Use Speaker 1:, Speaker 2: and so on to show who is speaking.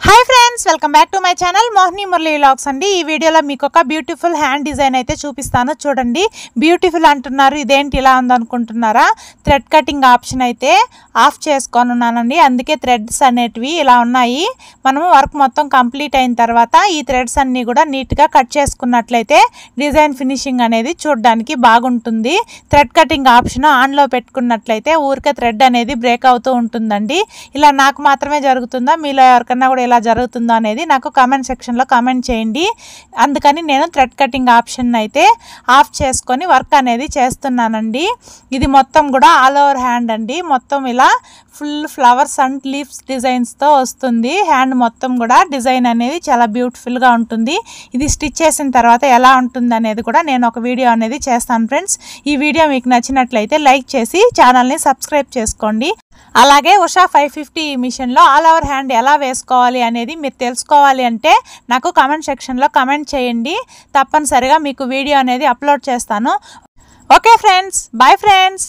Speaker 1: hi friends welcome back to my channel Mohini Murali vlogs अंडी ఈ వీడియోలో మీకు ఒక బ్యూటిఫుల్ హ్యాండ్ డిజైన్ అయితే చూపిస్తాను చూడండి బ్యూటిఫుల్ అంటున్నారు ఇదేంటి ఇలా ఉంది అనుకుంటున్నారా థ్రెడ్ కటింగ్ ఆప్షన్ అయితే ఆఫ్ చేసుకొని ఉన్నానండి అందుకే థ్రెడ్స్ అనేటివి ఇలా ఉన్నాయి మనము వర్క్ మొత్తం కంప్లీట్ అయిన తర్వాత ఈ థ్రెడ్స్ అన్ని కూడా నీట్ గా కట్ చేసుకున్నట్లయితే డిజైన్ ఫినిషింగ్ అనేది చూడడానికి బాగుంటుంది థ్రెడ్ కటింగ్ ఆప్షన్ ఆన్ లో పెట్టుకున్నట్లయితే ఊరికే థ్రెడ్ అనేది బ్రేక్ అవుతూ ఉంటుందండి ఇలా నాకు మాత్రమే జరుగుతుందా మీలో ఎవరికన్నా కూడా ఎలా జరుగుతుందో అనేది నాకు కామెంట్ సెక్షన్ లో కామెంట్ చేయండి అందుకని నేను థ్రెడ్ కటింగ్ ఆప్షన్ అయితే ఆఫ్ చేసుకొని వర్క్ అనేది చేస్తున్నానండి ఇది మొత్తం కూడా ఆల్ ఓవర్ హ్యాండ్ అండి మొత్తం ఇలా full flowers and leaves designs తో వస్తుంది హ్యాండ్ మొత్తం కూడా డిజైన్ అనేది చాలా బ్యూటిఫుల్ గా ఉంటుంది ఇది స్టిచ్ చేసిన తర్వాత ఎలా ఉంటుంది అనేది కూడా నేను ఒక వీడియో అనేది చేస్తాను ఫ్రెండ్స్ ఈ వీడియో మీకు నచ్చినట్లయితే లైక్ చేసి ఛానల్ ని సబ్స్క్రైబ్ చేసుకోండి అలాగే ఉషా 550 మిషన్ లో ఆల్ ఓవర్ హ్యాండ్ ఎలా వేసుకోవాలి అనేది మీరు తెలుసుకోవాలి అంటే నాకు కామెంట్ సెక్షన్ లో కామెంట్ చేయండి తప్పనిసరిగా మీకు వీడియో అనేది అప్లోడ్ చేస్తాను ఓకే ఫ్రెండ్స్ బై ఫ్రెండ్స్